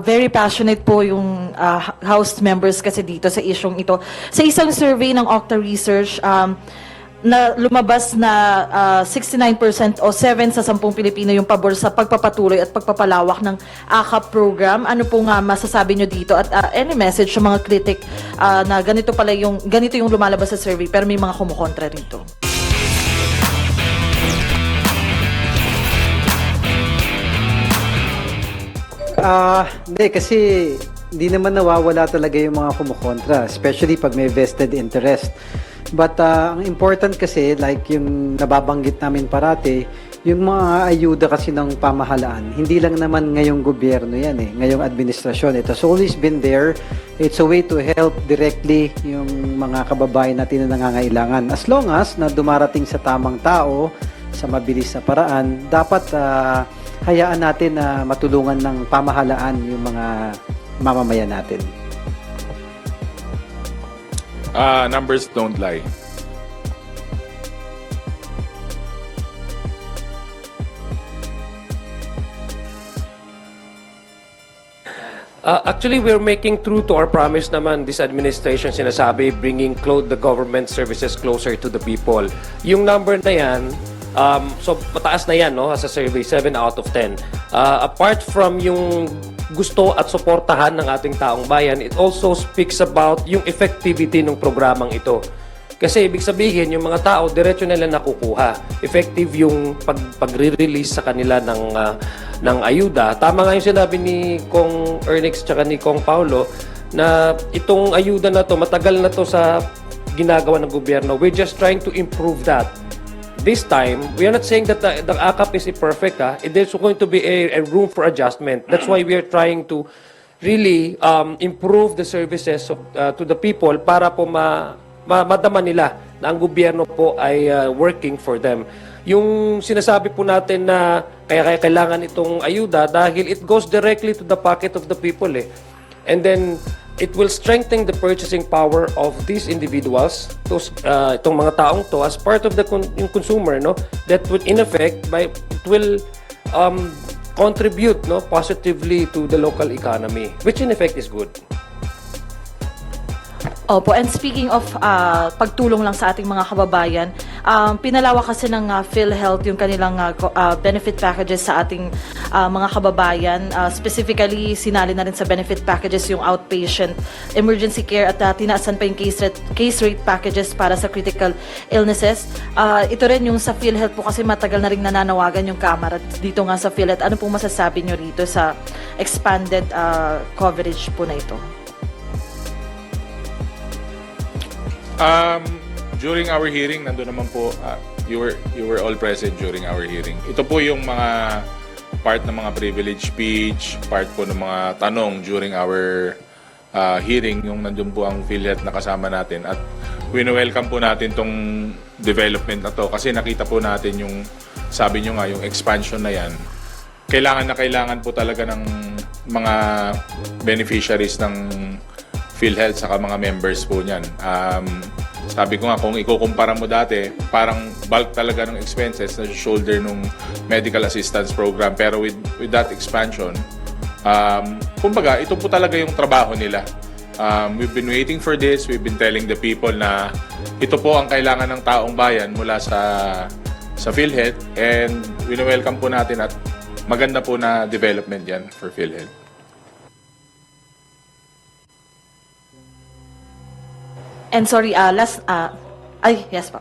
very passionate po yung House members kasi dito sa isyong ito. Sa isang survey ng Okta Research, na lumabas na 69% o 7 sa 10 Pilipino yung pabor sa pagpapatuloy at pagpapalawak ng AKAP program. Ano po nga masasabi nyo dito? At any message sa mga critic na ganito yung lumalabas sa survey pero may mga kumukontra rito? Hindi kasi hindi naman nawawala talaga yung mga kumukontra, especially pag may vested interest. But ang important kasi, like yung nababanggit namin parati, yung mga ayuda kasi ng pamahalaan, hindi lang naman ngayong gobyerno yan ngayong administrasyon. It has always been there. It's a way to help directly yung mga kababayan natin na nangangailangan. As long as na dumarating sa tamang tao, sa mabilis na paraan, dapat hayaan natin na matulungan ng pamahalaan yung mga mamamayan natin. Numbers don't lie. Actually, we're making true to our promise naman, this administration sinasabi, bringing the government services closer to the people. Yung number na yan, so mataas na yan, no, as a survey, 7 out of 10. Apart from yung gusto at suportahan ng ating taong bayan, it also speaks about yung effectivity ng programang ito. Kasi ibig sabihin, yung mga tao, diretso nila nakukuha. Effective yung pagre-release sa kanila ng ayuda. Tama nga yung sinabi ni Kong Ernix at ni Kong Paulo na itong ayuda na to, matagal na to sa ginagawa ng gobyerno. We're just trying to improve that. This time, we are not saying that the AKAP is perfect. There's going to be a room for adjustment. That's why we are trying to really improve the services to the people para po madama nila na ang gobyerno po ay working for them. Yung sinasabi po natin na kaya kailangan itong ayuda dahil it goes directly to the pocket of the people. And then, it will strengthen the purchasing power of these individuals, itong mga taong to, as part of the consumer, no? That would, in effect, it will contribute, no, positively to the local economy, which in effect is good. Opo, and speaking of pagtulong lang sa ating mga kababayan, pinalawak kasi ng PhilHealth yung kanilang benefit packages sa ating mga kababayan. Specifically, sinali na rin sa benefit packages yung outpatient emergency care at tinaasan pa yung case rate packages para sa critical illnesses. Ito rin yung sa PhilHealth po kasi matagal na rin nananawagan yung Kamara dito nga sa PhilHealth. Ano pong masasabi nyo rito sa expanded coverage po na ito? During our hearing, nandun naman po, you were all present during our hearing. Ito po yung mga part ng mga privilege speech, part po ng mga tanong during our hearing, yung nandun po ang PhilHealth na kasama natin. At wino-welcome po natin tong development na to kasi nakita po natin yung, sabi nyo nga, yung expansion na yan. Kailangan po talaga ng mga beneficiaries ng PhilHealth saka mga members po niyan. Sabi ko nga, kung ikukumpara mo dati, parang bulk talaga ng expenses na shoulder nung medical assistance program. Pero with that expansion, kumbaga, ito po talaga yung trabaho nila. We've been waiting for this. We've been telling the people na ito po ang kailangan ng taong bayan mula sa PhilHealth. And wino-welcome po natin at maganda po na development yan for PhilHealth. And sorry, yes po.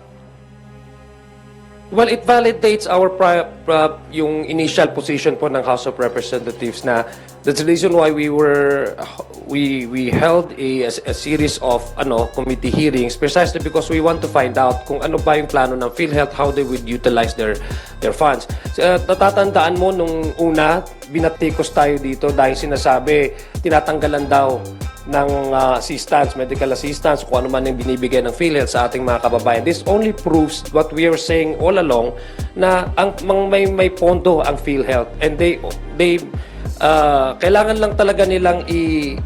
Well, it validates our yung initial position po ng House of Representatives na that's the reason why we held a series of committee hearings precisely because we want to find out kung ano ba yung plano ng PhilHealth, how they would utilize their funds. Natatandaan mo nung una, binatikos tayo dito dahil sinasabi tinatanggalan daw ng assistance, medical assistance, kung ano man yung binibigay ng PhilHealth sa ating mga kababayan. This only proves what we were saying all along na may pondo ang PhilHealth and they kailangan lang talaga nilang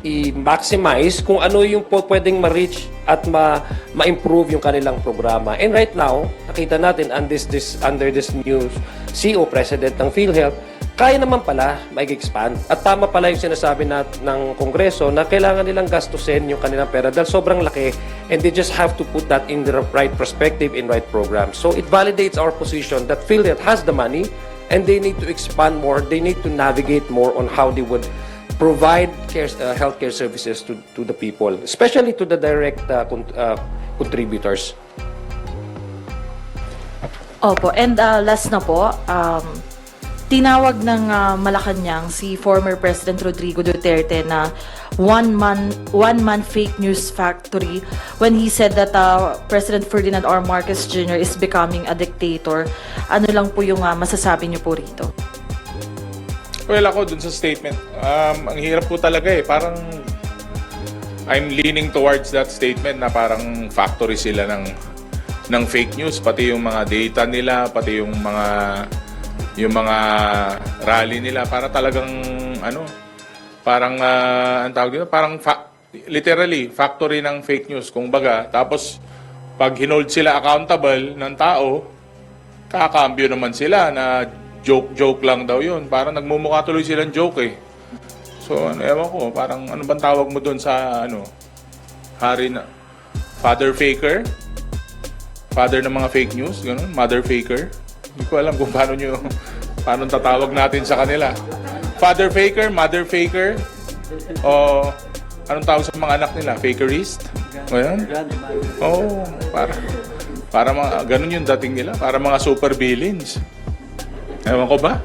i-maximize kung ano yung pwedeng ma-reach at ma-improve yung kanilang programa. And right now, nakita natin under this new CEO, President ng PhilHealth, kaya naman pala mag-expand. At tama pala yung sinasabi ng Kongreso na kailangan nilang gastusin yung kanilang pera dahil sobrang laki and they just have to put that in the right perspective, in right programs. So it validates our position that PhilHealth has the money and they need to expand more. They need to navigate more on how they would provide healthcare services to the people, especially to the direct contributors. Opo, and last na po, tinawag ng Malacanang si former President Rodrigo Duterte na one-man fake news factory when he said that President Ferdinand R. Marcos Jr. is becoming a dictator. Ano lang po yung masasabi niyo po rito? Well, ako dun sa statement, ang hirap po talaga eh. Parang I'm leaning towards that statement na parang factory sila ng fake news, pati yung mga data nila, pati yung mga rally nila, para talagang parang ang tawag dito, parang literally factory ng fake news. Kung baga, tapos pag hinold sila accountable ng tao, kakambyo naman sila na joke lang daw yun. Parang nagmumukha tuloy silang joke eh. So, ewan ko, parang ano bang tawag mo doon sa hari na father faker? Father ng mga fake news, ganun, mother faker. Hindi ko alam kung paano tatawag natin sa kanila. Father faker, mother faker, o anong tawag sa mga anak nila? Fakerist? Ganun? Oo, para mga, ganun yung dating nila. Para mga super villains. Ewan ko ba?